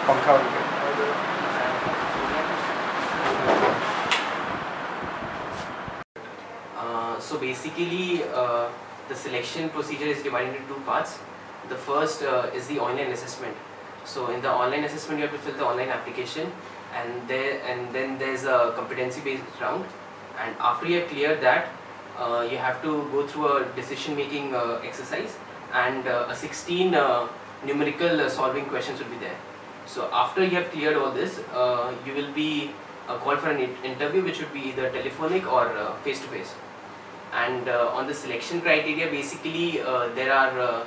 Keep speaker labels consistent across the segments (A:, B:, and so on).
A: पंखा
B: So basically, the selection procedure is divided into two parts. The first is the online assessment. So in the online assessment, you have to fill the online application, and then there's a competency-based round. And after you have cleared that, you have to go through a decision-making exercise, and a 16 numerical solving questions will be there. So after you have cleared all this, you will be called for an interview, which would be either telephonic or face-to-face. And on the selection criteria, basically there are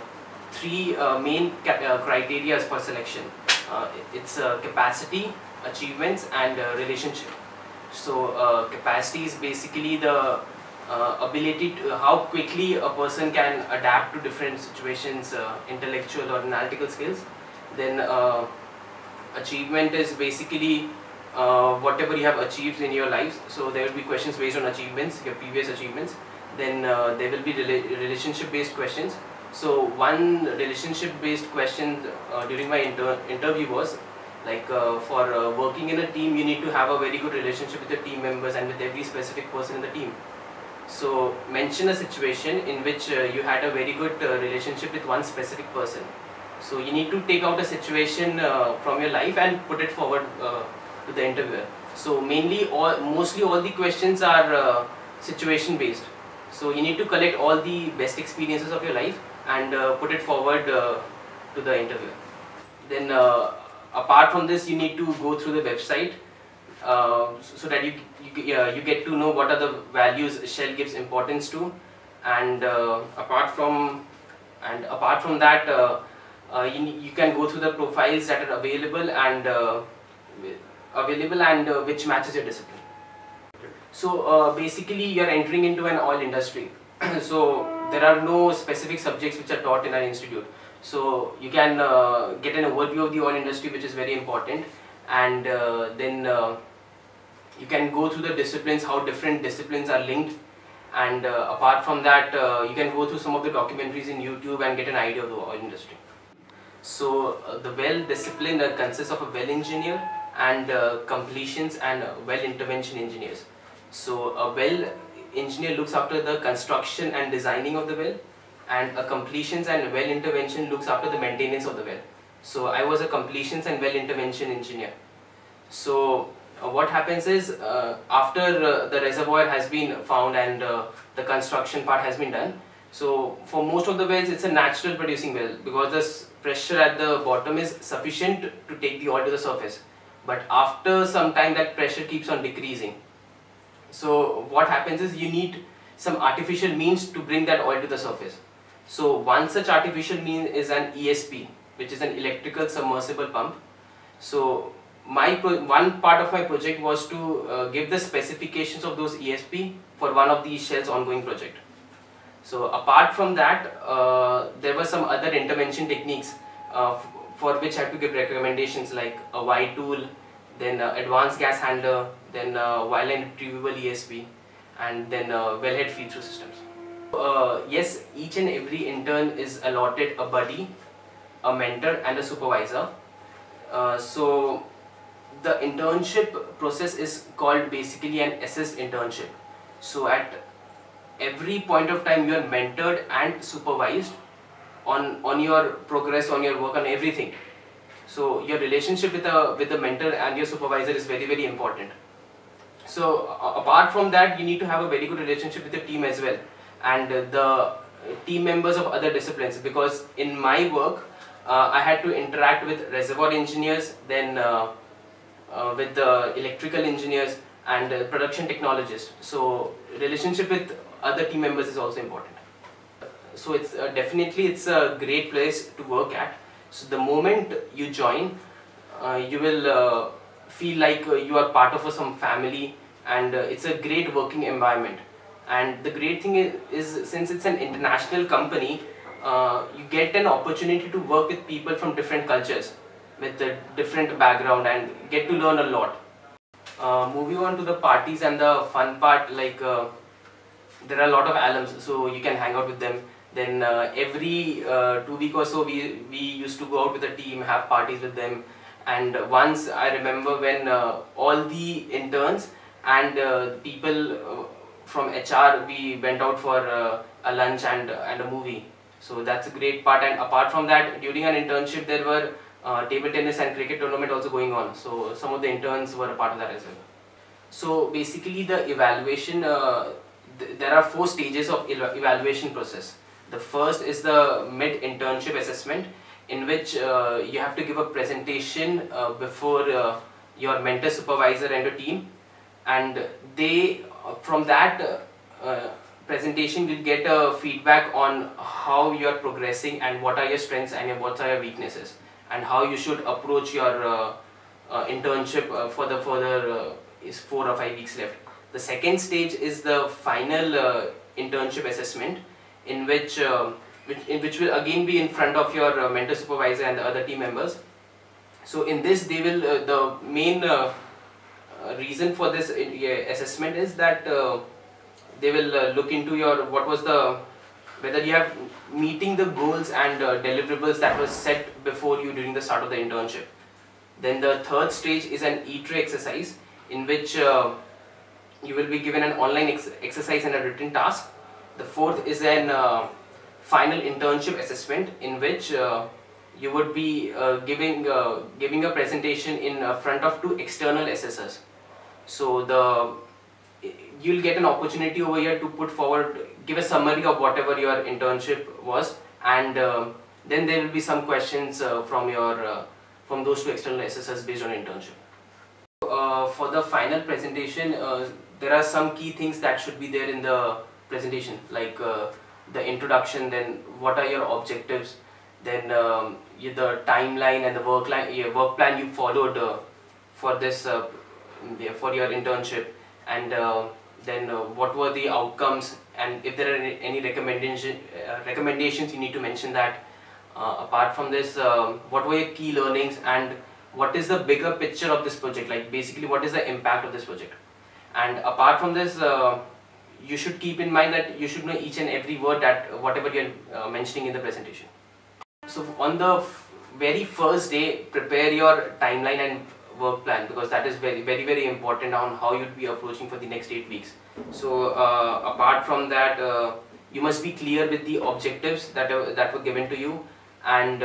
B: three main criteria for selection. It's capacity, achievements, and relationship. So capacity is basically the ability to how quickly a person can adapt to different situations, intellectual or analytical skills. Then achievement is basically whatever you have achieved in your life. So there will be questions based on achievements, your previous achievements. Then there will be relationship based questions. So one relationship based question during my interview was like for working in a team, you need to have a very good relationship with the team members and with every specific person in the team. So mention a situation in which you had a very good relationship with one specific person. So you need to take out a situation from your life and put it forward to the interviewer. So mostly all the questions are situation based. So you need to collect all the best experiences of your life and put it forward to the interviewer. Then apart from this, you need to go through the website so that you get to know what are the values Shell gives importance to, and apart from that, you can go through the profiles that are available and which matches your discipline. So basically, you are entering into an oil industry. So there are no specific subjects which are taught in our institute. So you can get an overview of the oil industry, which is very important, and then you can go through the disciplines, how different disciplines are linked, and apart from that, you can go through some of the documentaries in YouTube and get an idea of the oil industry. So the well discipline consists of a well engineer and completions and well intervention engineers. So a well engineer looks after the construction and designing of the well, and a completions and well intervention looks after the maintenance of the well. So I was a completions and well intervention engineer. So what happens is after the reservoir has been found and the construction part has been done, so for most of the wells it's a natural producing well because the pressure at the bottom is sufficient to take the oil to the surface. But after some time that pressure keeps on decreasing. So what happens is you need some artificial means to bring that oil to the surface. So one such artificial means is an ESP, which is an electrical submersible pump. So one part of my project was to give the specifications of those ESP for one of the Shell's ongoing project. So apart from that, there were some other intervention techniques for which I had to give recommendations like a Y tool, then advanced gas handler, then wireline retrievable ESP, and then wellhead feed-through systems. Yes, each and every intern is allotted a buddy, a mentor, and a supervisor. So the internship process is called basically an assessed internship. So at every point of time you are mentored and supervised on your progress, on your work, on everything. So your relationship with the mentor and your supervisor is very, very important. So apart from that, you need to have a very good relationship with the team as well, and the team members of other disciplines, because in my work I had to interact with reservoir engineers, then with the electrical engineers and production technologists. So relationship with other team members is also important. So it's definitely it's a great place to work at. So the moment you join, you will feel like you are part of some family, and it's a great working environment. And the great thing is since it's an international company, you get an opportunity to work with people from different cultures with a different background and get to learn a lot. Moving on to the parties and the fun part, like there are a lot of alums, so you can hang out with them. Then every 2 weeks or so we used to go out with the team, have parties with them, And once I remember when all the interns and people from HR, we went out for a lunch and a movie. So that's a great part. And apart from that, during an internship there were table tennis and cricket tournament also going on. So some of the interns were a part of that as well. So basically the evaluation, there are 4 stages of evaluation process. The first is the mid-internship assessment, in which you have to give a presentation before your mentor, supervisor and your team, and they from that presentation will get a feedback on how you are progressing and what are your strengths and what are your weaknesses, and how you should approach your internship for the further is 4 or 5 weeks left. The second stage is the final internship assessment, in which will again be in front of your mentor, supervisor and the other team members. So in this they will the main reason for this assessment is that they will look into your whether you have meeting the goals and deliverables that was set before you during the start of the internship. Then the third stage is an E-tray exercise, in which you will be given an online exercise and a written task. The fourth is an final internship assessment, in which you would be giving a presentation in front of 2 external assessors. So you'll get an opportunity over here to put forward, give a summary of whatever your internship was, and then there will be some questions from those 2 external assessors based on internship. For the final presentation, there are some key things that should be there in the presentation, like the introduction, then what are your objectives, then the timeline and the work plan you followed for this for your internship, and then what were the outcomes, and if there are any recommendations you need to mention that. Apart from this, what were your key learnings, and what is the bigger picture of this project, like basically what is the impact of this project. And apart from this, you should keep in mind that you should know each and every word that whatever you are mentioning in the presentation. So on the very first day, prepare your timeline and work plan, because that is very important on how you'd be approaching for the next 8 weeks. So apart from that, you must be clear with the objectives that were given to you, and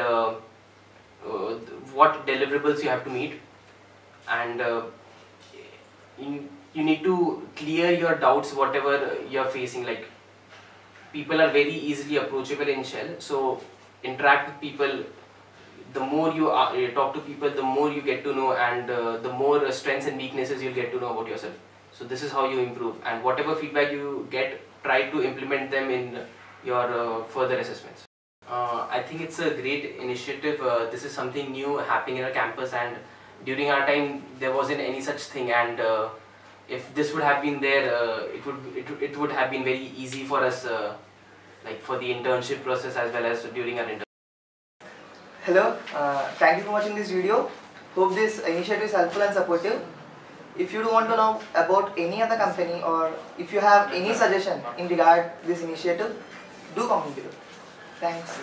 B: what deliverables you have to meet, and you need to clear your doubts whatever you are facing. Like, people are very easily approachable in Shell, so interact with people. The more you talk to people, the more you get to know, and the more strengths and weaknesses you'll get to know about yourself. So this is how you improve, and whatever feedback you get, try to implement them in your further assessments. I think it's a great initiative. This is something new happening in our campus, and during our time there wasn't any such thing, and if this would have been there, it would have been very easy for us, like for the internship process as well as during our internship.
A: Hello, thank you for watching this video. Hope this initiative is helpful and supportive. If you do want to know about any other company, or if you have any suggestion in regard this initiative, do comment below. Thanks.